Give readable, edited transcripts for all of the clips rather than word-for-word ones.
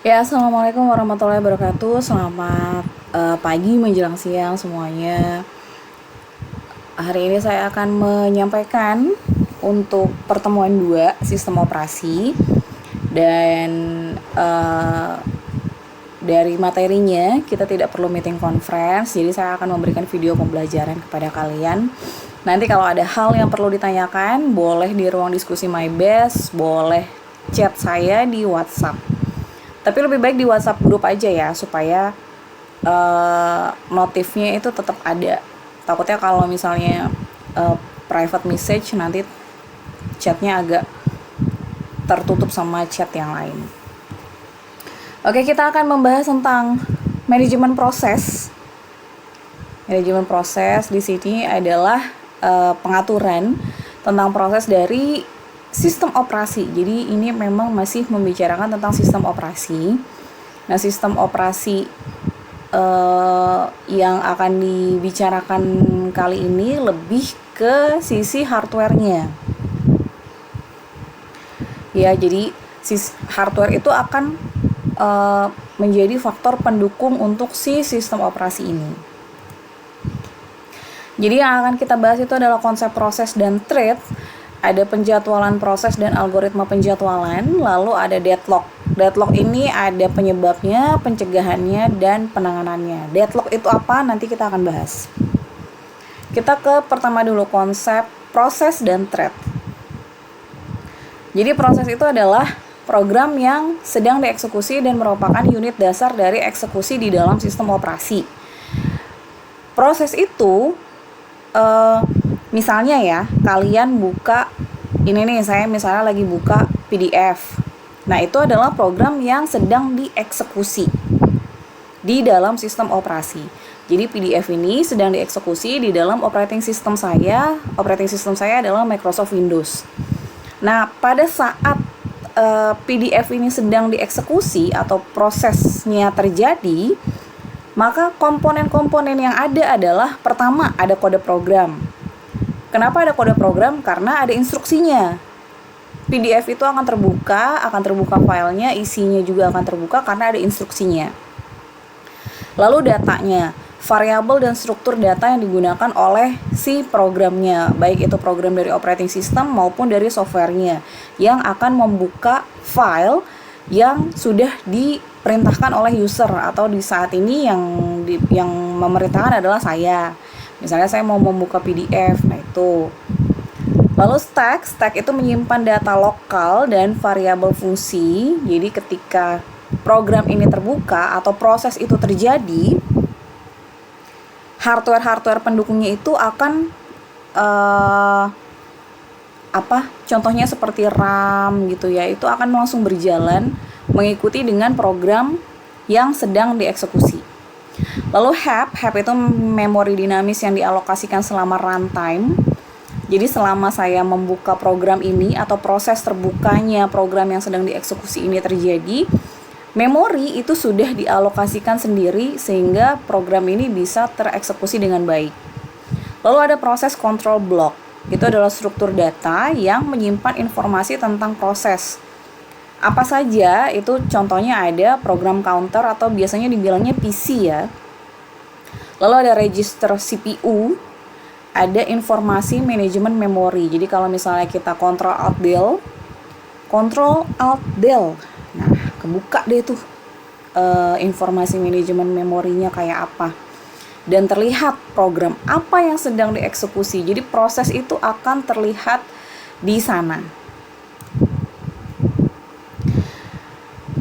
Ya, assalamualaikum warahmatullahi wabarakatuh. Selamat pagi menjelang siang semuanya. Hari ini saya akan menyampaikan untuk pertemuan 2 sistem operasi dan dari materinya kita tidak perlu meeting conference. Jadi saya akan memberikan video pembelajaran kepada kalian. Nanti kalau ada hal yang perlu ditanyakan, boleh di ruang diskusi MyBest, boleh chat saya di WhatsApp. Tapi lebih baik di WhatsApp grup aja ya, supaya notifnya itu tetap ada. Takutnya kalau misalnya private message, nanti chatnya agak tertutup sama chat yang lain. Oke, kita akan membahas tentang manajemen proses. Manajemen proses di sini adalah pengaturan tentang proses dari sistem operasi. Jadi ini memang masih membicarakan tentang sistem operasi. Nah, sistem operasi yang akan dibicarakan kali ini lebih ke sisi hardware-nya. Ya, jadi hardware itu akan menjadi faktor pendukung untuk si sistem operasi ini. Jadi yang akan kita bahas itu adalah konsep proses dan thread. Ada penjadwalan proses dan algoritma penjadwalan, lalu ada deadlock. Deadlock ini ada penyebabnya, pencegahannya, dan penanganannya. Deadlock itu apa? Nanti kita akan bahas. Kita ke pertama dulu, konsep proses dan thread. Jadi proses itu adalah program yang sedang dieksekusi dan merupakan unit dasar dari eksekusi di dalam sistem operasi. Proses itu misalnya ya, kalian buka ini nih, saya misalnya lagi buka PDF. Nah, itu adalah program yang sedang dieksekusi di dalam sistem operasi. Jadi PDF ini sedang dieksekusi di dalam operating system saya. Operating system saya adalah Microsoft Windows. Nah, pada saat PDF ini sedang dieksekusi atau prosesnya terjadi, maka komponen-komponen yang ada adalah, pertama, ada kode program. Kenapa ada kode program? Karena ada instruksinya. PDF itu akan terbuka filenya, isinya juga akan terbuka karena ada instruksinya. Lalu datanya, variabel dan struktur data yang digunakan oleh si programnya, baik itu program dari operating system maupun dari softwarenya, yang akan membuka file yang sudah diperintahkan oleh user, atau di saat ini yang memerintahkan adalah saya. Misalnya saya mau membuka PDF, nah itu. Lalu stack itu menyimpan data lokal dan variabel fungsi. Jadi ketika program ini terbuka atau proses itu terjadi, hardware pendukungnya itu akan contohnya seperti RAM gitu ya, itu akan langsung berjalan mengikuti dengan program yang sedang dieksekusi. Lalu heap itu memori dinamis yang dialokasikan selama runtime. Jadi selama saya membuka program ini atau proses terbukanya program yang sedang dieksekusi ini terjadi, memori itu sudah dialokasikan sendiri sehingga program ini bisa tereksekusi dengan baik. Lalu ada proses control block. Itu adalah struktur data yang menyimpan informasi tentang proses. Apa saja? Itu contohnya ada program counter atau biasanya dibilangnya PC ya. Lalu ada register CPU, ada informasi manajemen memori. Jadi kalau misalnya kita Ctrl Alt Del, nah kebuka deh tuh informasi manajemen memorinya kayak apa, dan terlihat program apa yang sedang dieksekusi. Jadi proses itu akan terlihat di sana.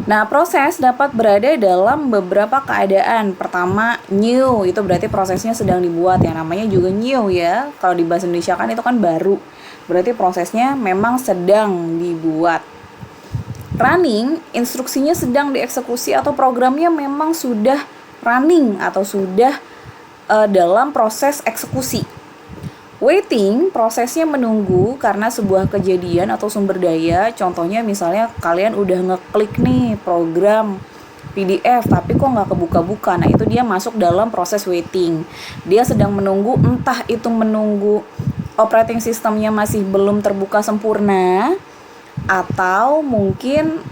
Nah, proses dapat berada dalam beberapa keadaan. Pertama, new, itu berarti prosesnya sedang dibuat, yang namanya juga new ya. Kalau di bahasa Indonesia kan itu kan baru, berarti prosesnya memang sedang dibuat. Running, instruksinya sedang dieksekusi atau programnya memang sudah running atau sudah dalam proses eksekusi. Waiting, prosesnya menunggu karena sebuah kejadian atau sumber daya. Contohnya misalnya kalian udah ngeklik nih program PDF tapi kok nggak kebuka-buka. Nah, itu dia masuk dalam proses waiting. Dia sedang menunggu, entah itu menunggu operating systemnya masih belum terbuka sempurna, atau mungkin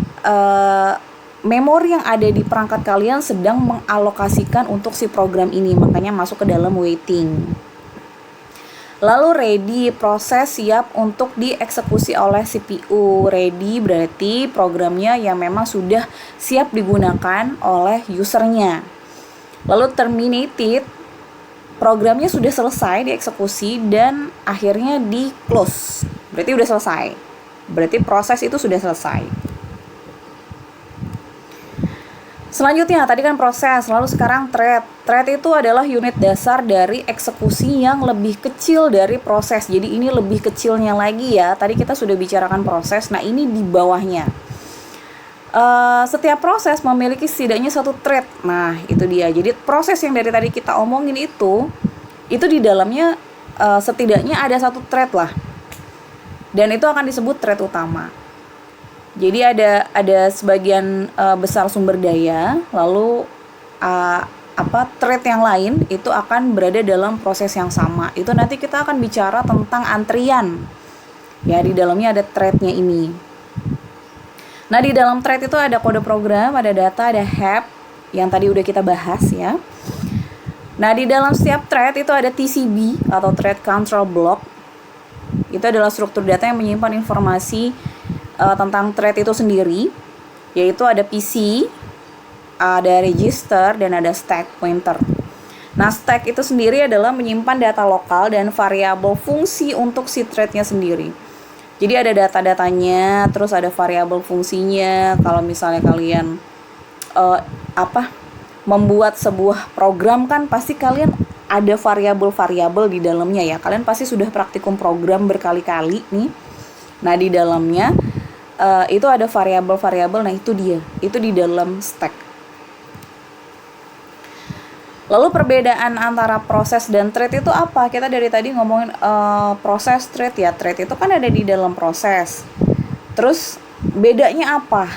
memori yang ada di perangkat kalian sedang mengalokasikan untuk si program ini, makanya masuk ke dalam waiting. Lalu ready, proses siap untuk dieksekusi oleh CPU. Ready berarti programnya yang memang sudah siap digunakan oleh usernya. Lalu terminated, programnya sudah selesai dieksekusi dan akhirnya di close. Berarti udah selesai. Berarti proses itu sudah selesai. Selanjutnya, tadi kan proses, lalu sekarang thread. Thread itu adalah unit dasar dari eksekusi yang lebih kecil dari proses. Jadi ini lebih kecilnya lagi ya. Tadi kita sudah bicarakan proses, nah ini di bawahnya. Setiap proses memiliki setidaknya satu thread. Nah, itu dia. Jadi proses yang dari tadi kita omongin itu di dalamnya setidaknya ada satu thread lah. Dan itu akan disebut thread utama. Jadi ada sebagian besar sumber daya, lalu thread yang lain itu akan berada dalam proses yang sama. Itu nanti kita akan bicara tentang antrian. Ya, di dalamnya ada threadnya ini. Nah, di dalam thread itu ada kode program, ada data, ada heap yang tadi udah kita bahas ya. Nah, di dalam setiap thread itu ada TCB atau thread control block. Itu adalah struktur data yang menyimpan informasi tentang thread itu sendiri, yaitu ada PC, ada register, dan ada stack pointer. Nah, stack itu sendiri adalah menyimpan data lokal dan variabel fungsi untuk si threadnya sendiri. Jadi ada data-datanya, terus ada variabel fungsinya. Kalau misalnya kalian membuat sebuah program kan pasti kalian ada variabel-variabel di dalamnya ya. Kalian pasti sudah praktikum program berkali-kali nih. Nah, di dalamnya itu ada variabel-variabel, nah itu dia, itu di dalam stack. Lalu perbedaan antara proses dan thread itu apa? Kita dari tadi ngomongin proses, thread ya. Thread itu kan ada di dalam proses. Terus bedanya apa?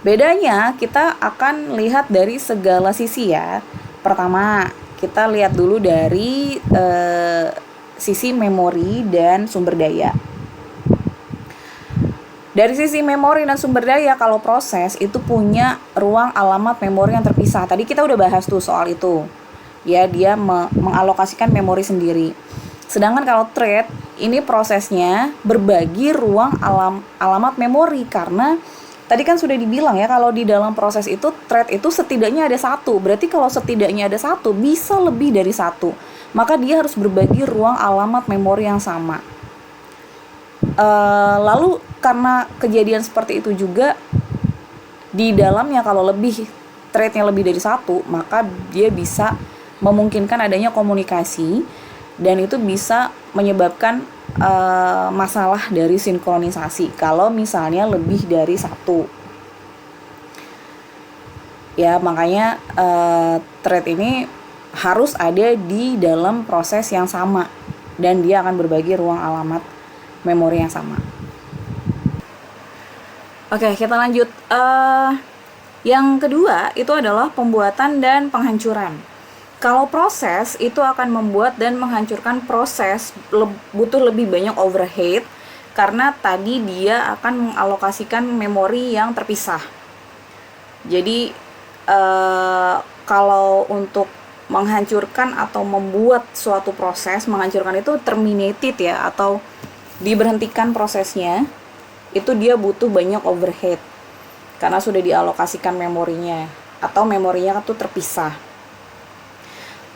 Bedanya kita akan lihat dari segala sisi ya. Pertama, kita lihat dulu dari sisi memori dan sumber daya. Dari sisi memori dan sumber daya, kalau proses itu punya ruang alamat memori yang terpisah. Tadi kita udah bahas tuh soal itu. Ya, dia mengalokasikan memori sendiri. Sedangkan kalau thread, ini prosesnya berbagi ruang alamat memori. Karena tadi kan sudah dibilang ya, kalau di dalam proses itu, thread itu setidaknya ada satu. Berarti kalau setidaknya ada satu, bisa lebih dari satu. Maka dia harus berbagi ruang alamat memori yang sama. Lalu karena kejadian seperti itu juga di dalamnya, kalau threadnya lebih dari satu, maka dia bisa memungkinkan adanya komunikasi dan itu bisa menyebabkan masalah dari sinkronisasi kalau misalnya lebih dari satu. Ya, makanya thread ini harus ada di dalam proses yang sama dan dia akan berbagi ruang alamat memori yang sama. Oke, kita lanjut. Yang kedua itu adalah pembuatan dan penghancuran. Kalau proses itu akan membuat dan menghancurkan proses, butuh lebih banyak overhead karena tadi dia akan mengalokasikan memori yang terpisah. Jadi kalau untuk menghancurkan atau membuat suatu proses, menghancurkan itu terminated ya, atau diberhentikan prosesnya, itu dia butuh banyak overhead karena sudah dialokasikan memorinya atau memorinya itu terpisah.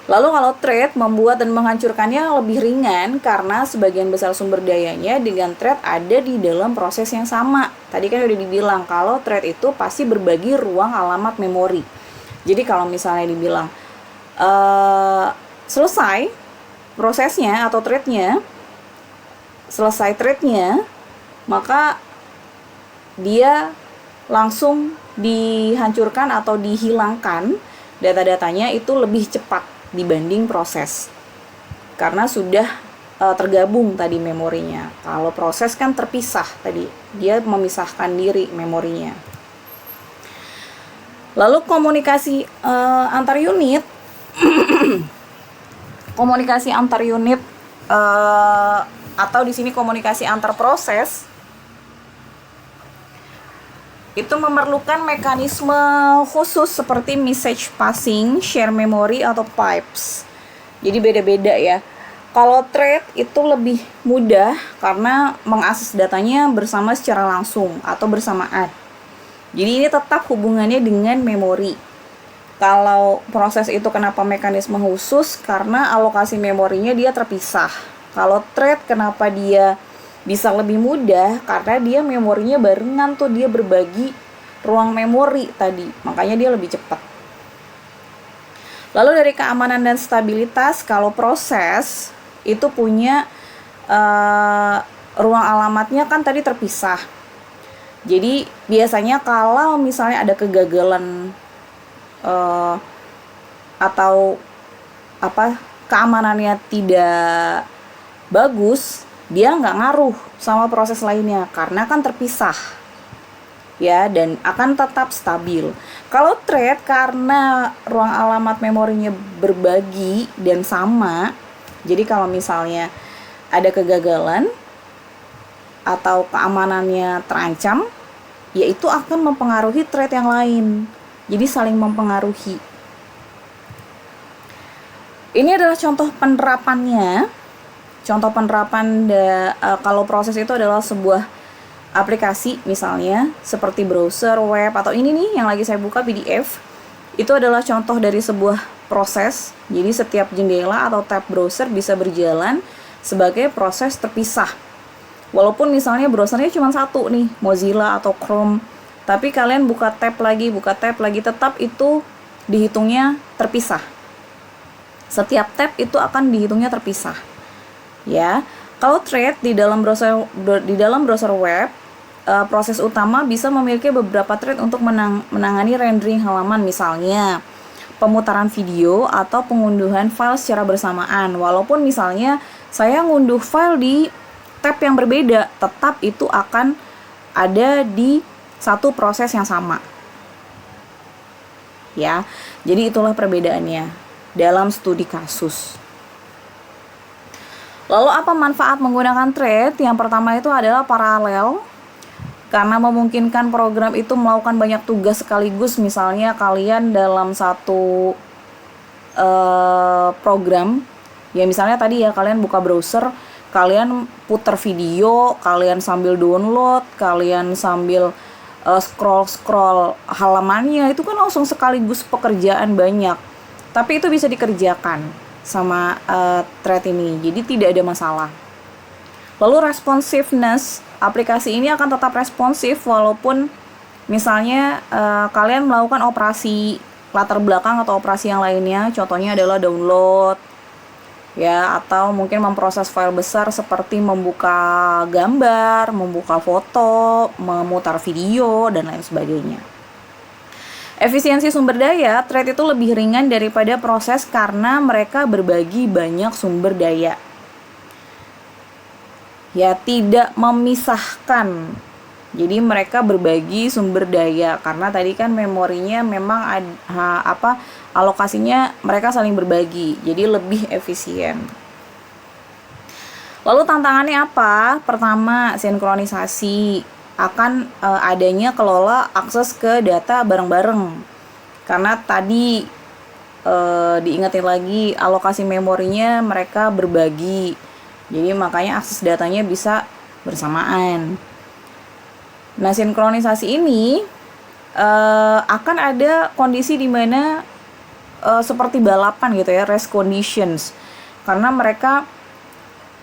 Lalu kalau thread, membuat dan menghancurkannya lebih ringan karena sebagian besar sumber dayanya dengan thread ada di dalam proses yang sama. Tadi kan udah dibilang kalau thread itu pasti berbagi ruang alamat memori. Jadi kalau misalnya dibilang selesai prosesnya atau threadnya, maka dia langsung dihancurkan atau dihilangkan data-datanya itu lebih cepat dibanding proses karena sudah tergabung tadi memorinya. Kalau proses kan terpisah tadi, dia memisahkan diri memorinya. Lalu komunikasi antar unit komunikasi antar unit atau di sini komunikasi antar proses itu memerlukan mekanisme khusus seperti message passing, share memory, atau pipes. Jadi beda-beda ya. Kalau thread itu lebih mudah karena mengakses datanya bersama secara langsung atau bersamaan. Jadi ini tetap hubungannya dengan memori. Kalau proses itu kenapa mekanisme khusus? Karena alokasi memorinya dia terpisah. Kalau thread kenapa dia bisa lebih mudah? Karena dia memorinya barengan tuh, dia berbagi ruang memori tadi. Makanya dia lebih cepat. Lalu dari keamanan dan stabilitas, kalau proses itu punya ruang alamatnya kan tadi terpisah. Jadi biasanya kalau misalnya ada kegagalan atau keamanannya tidak bagus, dia nggak ngaruh sama proses lainnya karena kan terpisah ya, dan akan tetap stabil. Kalau thread karena ruang alamat memorinya berbagi dan sama, jadi kalau misalnya ada kegagalan atau keamanannya terancam, ya itu akan mempengaruhi thread yang lain. Jadi saling mempengaruhi. Ini adalah contoh penerapannya. Contoh penerapan kalau proses itu adalah sebuah aplikasi misalnya seperti browser, web, atau ini nih yang lagi saya buka PDF. Itu adalah contoh dari sebuah proses. Jadi setiap jendela atau tab browser bisa berjalan sebagai proses terpisah. Walaupun misalnya browsernya cuma satu nih, Mozilla atau Chrome, tapi kalian buka tab lagi, tetap itu dihitungnya terpisah. Setiap tab itu akan dihitungnya terpisah. Ya, kalau thread di dalam browser web, proses utama bisa memiliki beberapa thread untuk menangani rendering halaman, misalnya pemutaran video atau pengunduhan file secara bersamaan. Walaupun misalnya saya ngunduh file di tab yang berbeda, tetap itu akan ada di satu proses yang sama. Ya, jadi itulah perbedaannya dalam studi kasus. Lalu apa manfaat menggunakan thread? Yang pertama itu adalah paralel, karena memungkinkan program itu melakukan banyak tugas sekaligus. Misalnya kalian dalam satu program, ya misalnya tadi ya kalian buka browser, kalian putar video, kalian sambil download, kalian sambil scroll halamannya, itu kan langsung sekaligus pekerjaan banyak. Tapi itu bisa dikerjakan sama thread ini, jadi tidak ada masalah. Lalu responsiveness, aplikasi ini akan tetap responsif walaupun misalnya kalian melakukan operasi latar belakang atau operasi yang lainnya, contohnya adalah download ya, atau mungkin memproses file besar seperti membuka gambar, membuka foto, memutar video, dan lain sebagainya. Efisiensi sumber daya, thread itu lebih ringan daripada proses karena mereka berbagi banyak sumber daya. Ya, tidak memisahkan. Jadi mereka berbagi sumber daya karena tadi kan memorinya memang alokasinya mereka saling berbagi, jadi lebih efisien. Lalu tantangannya apa? Pertama, sinkronisasi. Akan adanya kelola akses ke data bareng-bareng. Karena tadi diingetin lagi, alokasi memorinya mereka berbagi. Jadi makanya akses datanya bisa bersamaan. Nah, sinkronisasi ini akan ada kondisi di mana seperti balapan gitu ya, race conditions. Karena mereka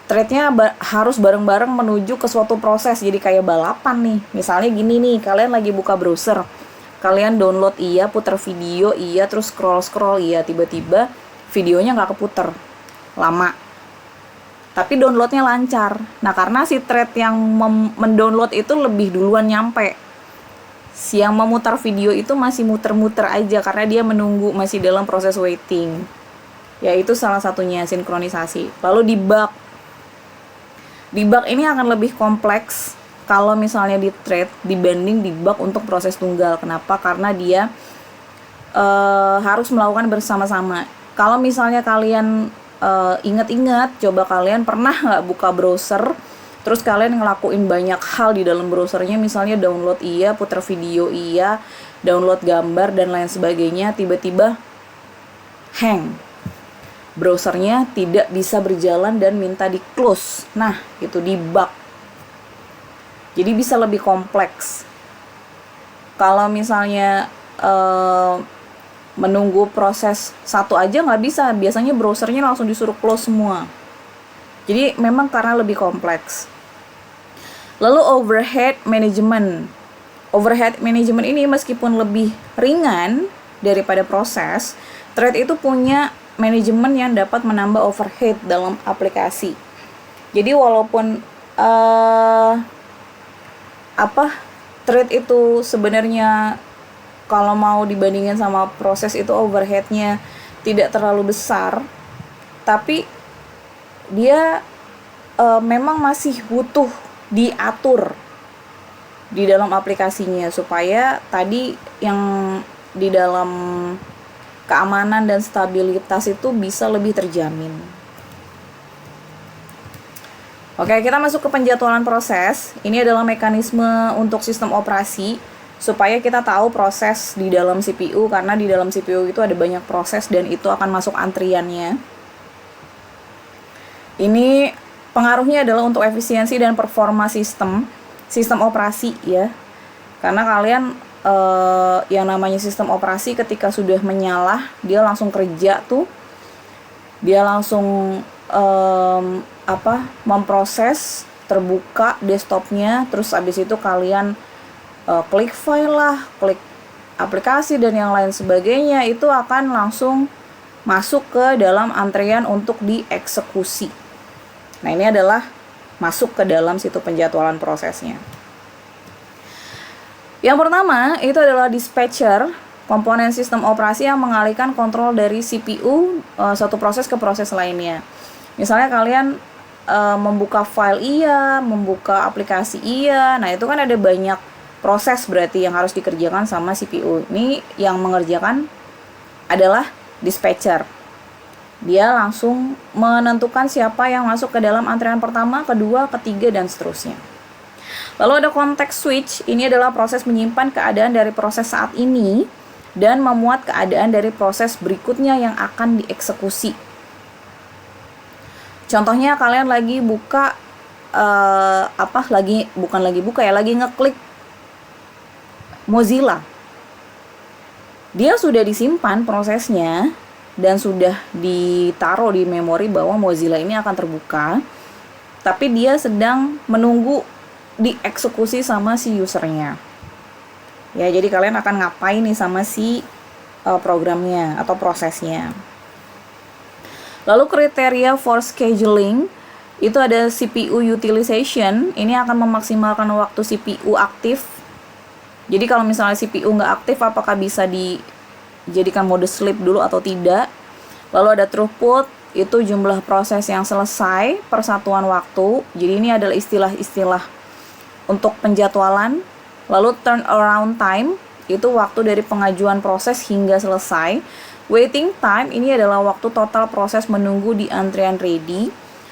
threadnya harus bareng-bareng menuju ke suatu proses, jadi kayak balapan nih. Misalnya gini nih, kalian lagi buka browser, kalian download iya, putar video iya, terus scroll iya, tiba-tiba videonya nggak keputer, lama. Tapi downloadnya lancar. Nah, karena si thread yang mendownload itu lebih duluan nyampe, si yang memutar video itu masih muter-muter aja karena dia menunggu, masih dalam proses waiting. Ya, itu salah satunya sinkronisasi. Lalu debug ini akan lebih kompleks kalau misalnya di thread dibanding debug untuk proses tunggal. Kenapa? Karena dia harus melakukan bersama-sama. Kalau misalnya kalian ingat-ingat, coba kalian pernah nggak buka browser, Terus kalian ngelakuin banyak hal di dalam browsernya, misalnya download iya, putar video iya, download gambar dan lain sebagainya, tiba-tiba hang. Browsernya tidak bisa berjalan dan minta di close. Nah, itu debug. Jadi bisa lebih kompleks. Kalau misalnya menunggu proses satu aja nggak bisa, biasanya browsernya langsung disuruh close semua. Jadi memang karena lebih kompleks. Lalu overhead management. Overhead management ini meskipun lebih ringan daripada proses, thread itu punya manajemen yang dapat menambah overhead dalam aplikasi. Jadi walaupun thread itu sebenarnya kalau mau dibandingin sama proses itu overheadnya tidak terlalu besar, tapi dia memang masih butuh diatur di dalam aplikasinya supaya tadi yang di dalam keamanan dan stabilitas itu bisa lebih terjamin. Oke, kita masuk ke penjadwalan proses. Ini adalah mekanisme untuk sistem operasi supaya kita tahu proses di dalam CPU, karena di dalam CPU itu ada banyak proses dan itu akan masuk antriannya. Ini pengaruhnya adalah untuk efisiensi dan performa sistem operasi ya. Karena kalian yang namanya sistem operasi ketika sudah menyala, dia langsung kerja tuh. Dia langsung memproses, terbuka desktopnya, terus abis itu kalian klik file lah, klik aplikasi dan yang lain sebagainya, itu akan langsung masuk ke dalam antrian untuk dieksekusi. Nah, ini adalah masuk ke dalam situ penjadwalan prosesnya. Yang pertama itu adalah dispatcher, komponen sistem operasi yang mengalihkan kontrol dari CPU satu proses ke proses lainnya. Misalnya kalian membuka file iya, membuka aplikasi iya, nah itu kan ada banyak proses berarti yang harus dikerjakan sama CPU. Ini yang mengerjakan adalah dispatcher. Dia langsung menentukan siapa yang masuk ke dalam antrian pertama, kedua, ketiga, dan seterusnya. Lalu ada context switch, ini adalah proses menyimpan keadaan dari proses saat ini dan memuat keadaan dari proses berikutnya yang akan dieksekusi. Contohnya kalian lagi buka lagi ngeklik Mozilla. Dia sudah disimpan prosesnya dan sudah ditaruh di memori bahwa Mozilla ini akan terbuka, tapi dia sedang menunggu dieksekusi sama si usernya. Ya, jadi kalian akan ngapain nih sama si programnya atau prosesnya. Lalu kriteria for scheduling itu ada CPU utilization, ini akan memaksimalkan waktu CPU aktif. Jadi kalau misalnya CPU nggak aktif, apakah bisa dijadikan mode sleep dulu atau tidak. Lalu ada throughput, itu jumlah proses yang selesai per satuan waktu. Jadi ini adalah istilah-istilah untuk penjadwalan. Lalu turnaround time, itu waktu dari pengajuan proses hingga selesai. Waiting time, ini adalah waktu total proses menunggu di antrian ready.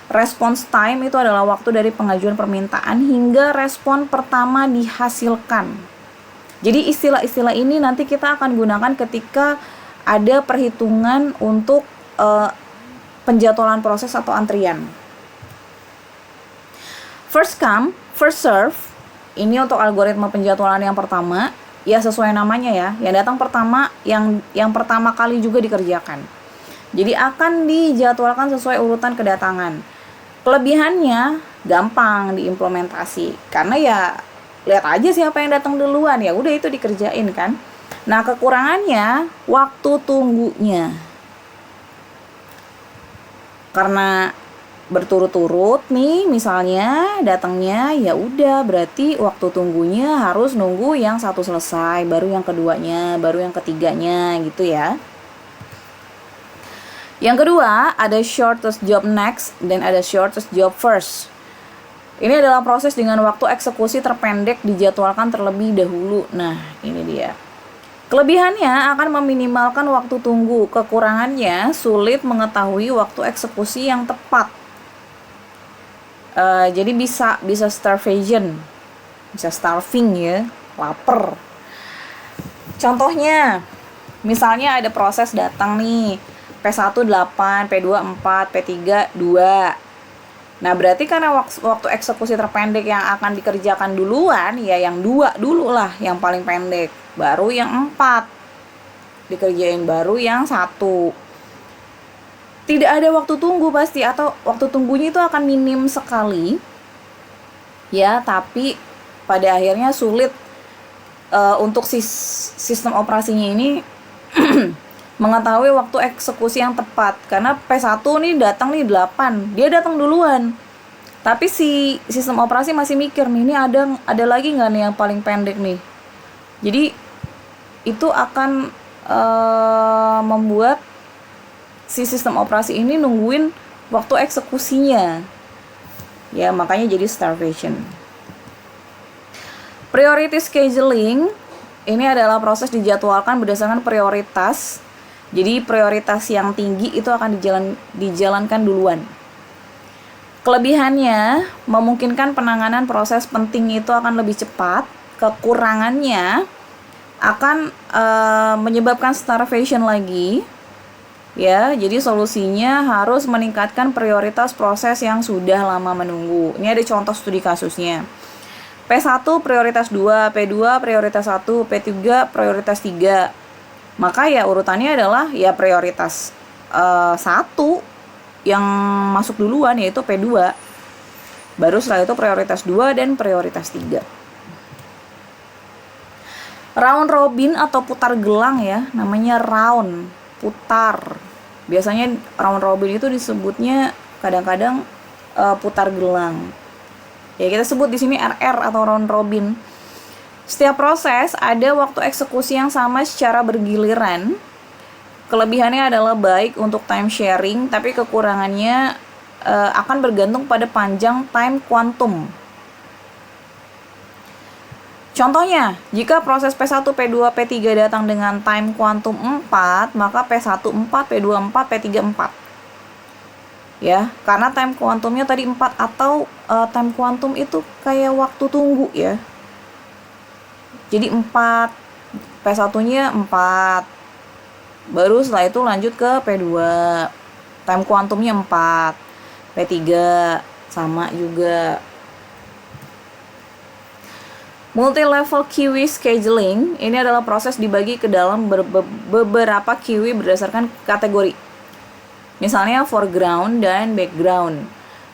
Response time itu adalah waktu dari pengajuan permintaan hingga respon pertama dihasilkan. Jadi istilah-istilah ini nanti kita akan gunakan ketika ada perhitungan untuk penjadwalan proses atau antrian. First come, first serve. Ini untuk algoritma penjadwalan yang pertama, ya sesuai namanya ya. Yang datang pertama, yang pertama kali juga dikerjakan. Jadi akan dijadwalkan sesuai urutan kedatangan. Kelebihannya gampang diimplementasi karena ya lihat aja siapa yang datang duluan, ya udah itu dikerjain kan. Nah, kekurangannya waktu tunggunya. Karena berturut-turut nih misalnya datangnya, ya udah berarti waktu tunggunya harus nunggu yang satu selesai, baru yang keduanya, baru yang ketiganya gitu ya. Yang kedua, ada shortest job next dan ada shortest job first. Ini adalah proses dengan waktu eksekusi terpendek dijadwalkan terlebih dahulu. Nah, ini dia. Kelebihannya akan meminimalkan waktu tunggu. Kekurangannya sulit mengetahui waktu eksekusi yang tepat. Jadi bisa starvation, bisa starving ya, lapar. Contohnya, misalnya ada proses datang nih, P1 8, P2 4, P3 2. Nah, berarti karena waktu eksekusi terpendek yang akan dikerjakan duluan, ya yang 2 dulu lah, yang paling pendek. Baru yang 4 dikerjain, baru yang 1. Tidak ada waktu tunggu pasti, atau waktu tunggunya itu akan minim sekali. Ya, tapi pada akhirnya sulit untuk sistem operasinya ini mengetahui waktu eksekusi yang tepat. Karena P1 nih datang nih 8, dia datang duluan. Tapi si sistem operasi masih mikir nih, ini ada lagi nggak nih yang paling pendek nih. Jadi itu akan membuat si sistem operasi ini nungguin waktu eksekusinya. Ya, makanya jadi starvation. Priority scheduling ini adalah proses dijadwalkan berdasarkan prioritas. Jadi prioritas yang tinggi itu akan dijalankan duluan. Kelebihannya memungkinkan penanganan proses penting itu akan lebih cepat. Kekurangannya akan menyebabkan starvation lagi. Ya, jadi solusinya harus meningkatkan prioritas proses yang sudah lama menunggu. Ini ada contoh studi kasusnya. P1 prioritas 2, P2 prioritas 1, P3 prioritas 3. Maka ya urutannya adalah ya prioritas 1 yang masuk duluan, yaitu P2. Baru setelah itu prioritas 2 dan prioritas 3. Round robin atau putar gelang ya, namanya round, putar. Biasanya round robin itu disebutnya kadang-kadang putar gelang. Ya, kita sebut di sini RR atau round robin. Setiap proses ada waktu eksekusi yang sama secara bergiliran. Kelebihannya adalah baik untuk time sharing, tapi kekurangannya akan bergantung pada panjang time quantum. Contohnya, jika proses P1, P2, P3 datang dengan time quantum 4, maka P1 4, P2 4, P3 4. Ya, karena time quantumnya tadi 4, atau time quantum itu kayak waktu tunggu ya. Jadi 4, P1-nya 4. Baru setelah itu lanjut ke P2. Time quantumnya 4. P3 sama juga. Multi-level queue scheduling ini adalah proses dibagi ke dalam beberapa queue berdasarkan kategori. Misalnya foreground dan background.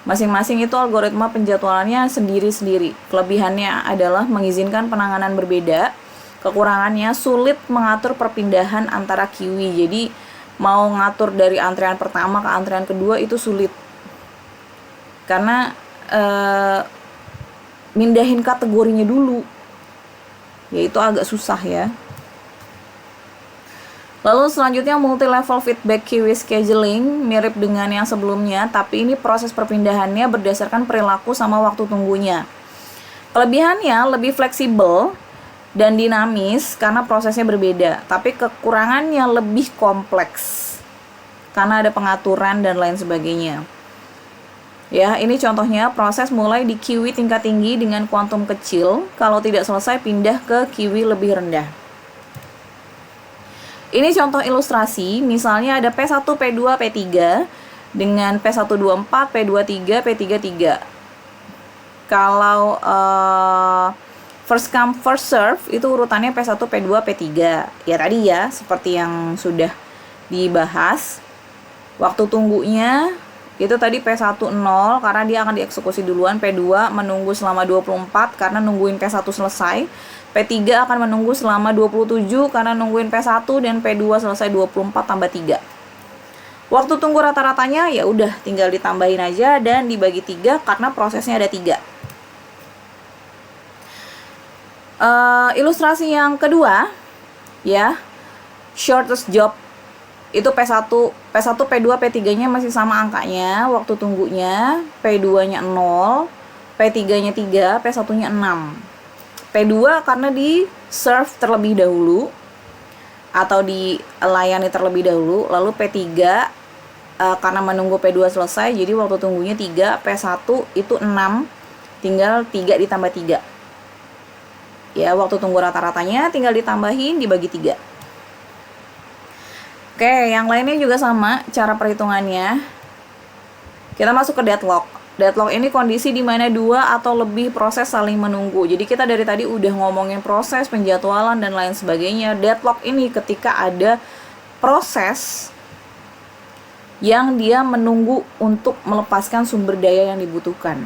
Masing-masing itu algoritma penjadwalannya sendiri-sendiri. Kelebihannya adalah mengizinkan penanganan berbeda. Kekurangannya sulit mengatur perpindahan antara queue. Jadi mau ngatur dari antrian pertama ke antrian kedua itu sulit. Karena mindahin kategorinya dulu, yaitu agak susah ya. Lalu selanjutnya multi-level feedback queue scheduling, mirip dengan yang sebelumnya, tapi ini proses perpindahannya berdasarkan perilaku sama waktu tunggunya. Kelebihannya lebih fleksibel dan dinamis karena prosesnya berbeda, tapi kekurangannya lebih kompleks karena ada pengaturan dan lain sebagainya. Ya, ini contohnya proses mulai di queue tingkat tinggi dengan kuantum kecil, kalau tidak selesai pindah ke queue lebih rendah. Ini contoh ilustrasi, misalnya ada P1, P2, P3 dengan P124, P23, P33. Kalau first come first serve itu urutannya P1, P2, P3. Ya tadi ya, seperti yang sudah dibahas. Waktu tunggunya itu tadi P1 0 karena dia akan dieksekusi duluan. P2 menunggu selama 24 karena nungguin P1 selesai. P3 akan menunggu selama 27 karena nungguin P1, dan P2 selesai 24 tambah 3. Waktu tunggu rata-ratanya ya udah tinggal ditambahin aja dan dibagi 3 karena prosesnya ada 3. Ilustrasi yang kedua ya, shortest job. Itu P1, P2, P3-nya masih sama angkanya, waktu tunggunya. P2-nya 0, P3-nya 3, P1-nya 6. P2 karena di serve terlebih dahulu atau dilayani terlebih dahulu, lalu P3 karena menunggu P2 selesai, jadi waktu tunggunya 3, P1 itu 6, tinggal 3 ditambah 3. Ya, waktu tunggu rata-ratanya tinggal ditambahin dibagi 3. Oke, yang lainnya juga sama cara perhitungannya. Kita masuk ke deadlock. Deadlock ini kondisi di mana 2 atau lebih proses saling menunggu. Jadi kita dari tadi udah ngomongin proses, penjadwalan, dan lain sebagainya. Deadlock ini ketika ada proses yang dia menunggu untuk melepaskan sumber daya yang dibutuhkan.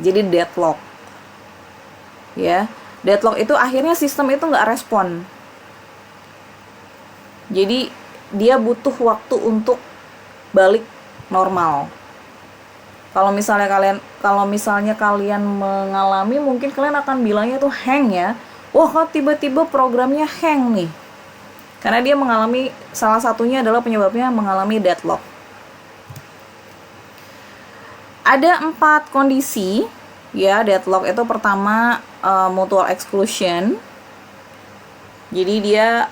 Jadi deadlock. Ya, deadlock itu akhirnya sistem itu nggak respon. Jadi dia butuh waktu untuk balik normal. Kalau misalnya kalian mengalami, mungkin kalian akan bilangnya tuh hang ya. Wah, kok tiba-tiba programnya hang nih. Karena dia mengalami, salah satunya adalah penyebabnya mengalami deadlock. Ada 4 kondisi ya deadlock itu. Pertama, mutual exclusion. Jadi dia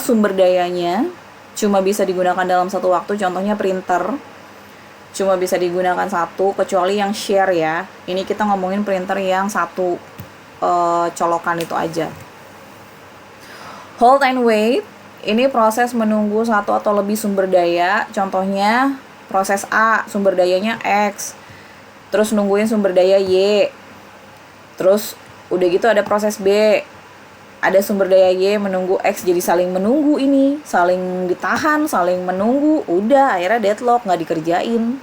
sumber dayanya cuma bisa digunakan dalam satu waktu. Contohnya printer cuma bisa digunakan satu, kecuali yang share ya. Ini kita ngomongin printer yang satu colokan itu aja. Hold and wait, ini proses menunggu satu atau lebih sumber daya. Contohnya proses A, sumber dayanya X, terus nungguin sumber daya Y. Terus udah gitu ada proses B, ada sumber daya Y menunggu X, jadi saling menunggu ini, saling ditahan, saling menunggu, udah akhirnya deadlock, nggak dikerjain.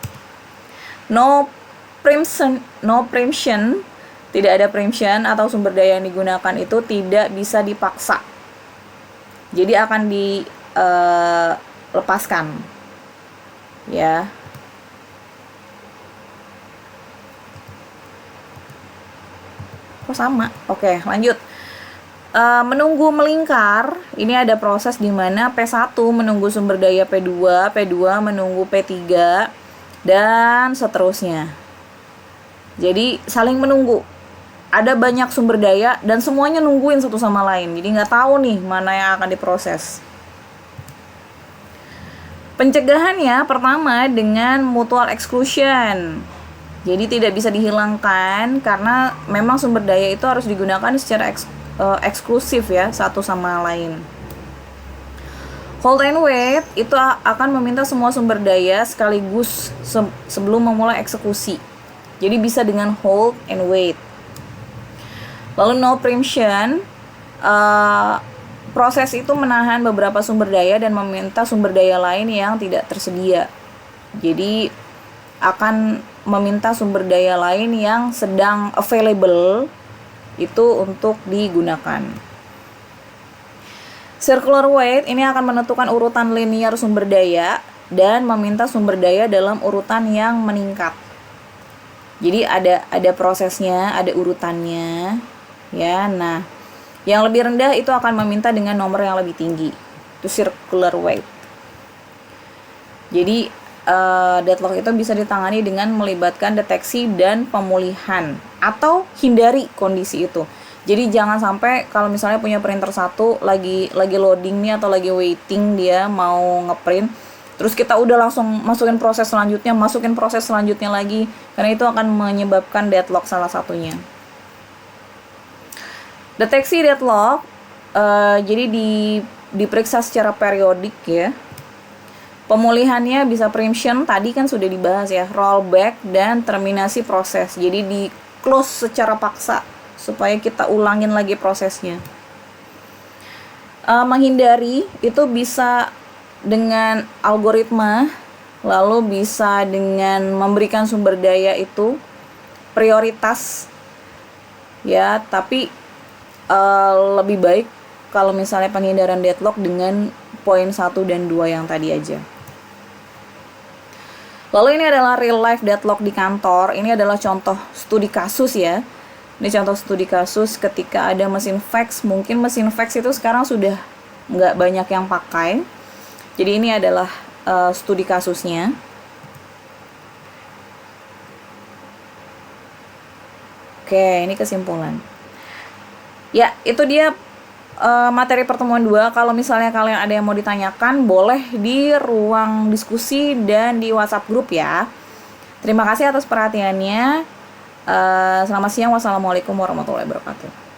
No preemption, tidak ada preemption atau sumber daya yang digunakan itu tidak bisa dipaksa, jadi akan dilepaskan ya. Kok sama? Oke, lanjut. Menunggu melingkar, ini ada proses di mana P1 menunggu sumber daya P2, P2 menunggu P3, dan seterusnya. Jadi saling menunggu. Ada banyak sumber daya dan semuanya nungguin satu sama lain. Jadi nggak tahu nih mana yang akan diproses. Pencegahannya pertama dengan mutual exclusion. Jadi tidak bisa dihilangkan karena memang sumber daya itu harus digunakan secara eksklusif ya, satu sama lain. Hold and wait itu akan meminta semua sumber daya sekaligus sebelum memulai eksekusi. Jadi bisa dengan hold and wait. Lalu no preemption, proses itu menahan beberapa sumber daya dan meminta sumber daya lain yang tidak tersedia. Jadi akan meminta sumber daya lain yang sedang available itu untuk digunakan. Circular wait ini akan menentukan urutan linear sumber daya dan meminta sumber daya dalam urutan yang meningkat. Jadi ada prosesnya, ada urutannya ya. Nah, yang lebih rendah itu akan meminta dengan nomor yang lebih tinggi. Itu circular wait. Jadi deadlock itu bisa ditangani dengan melibatkan deteksi dan pemulihan atau hindari kondisi itu. Jadi jangan sampai kalau misalnya punya printer satu lagi loading nih atau lagi waiting dia mau ngeprint, terus kita udah langsung masukin proses selanjutnya lagi, karena itu akan menyebabkan deadlock salah satunya. Deteksi deadlock jadi diperiksa secara periodik ya. Pemulihannya bisa preemption, tadi kan sudah dibahas ya, rollback dan terminasi proses. Jadi di close secara paksa supaya kita ulangin lagi prosesnya. Menghindari itu bisa dengan algoritma, lalu bisa dengan memberikan sumber daya itu prioritas ya, tapi lebih baik kalau misalnya penghindaran deadlock dengan poin 1 dan 2 yang tadi aja. Lalu ini adalah real life deadlock di kantor. Ini adalah contoh studi kasus ya. Ini contoh studi kasus ketika ada mesin fax. Mungkin mesin fax itu sekarang sudah nggak banyak yang pakai. Jadi ini adalah studi kasusnya. Oke, ini kesimpulan. Ya, itu dia materi pertemuan 2. Kalau misalnya kalian ada yang mau ditanyakan, boleh di ruang diskusi dan di WhatsApp grup ya. Terima kasih atas perhatiannya. Selamat siang. Wassalamualaikum warahmatullahi wabarakatuh.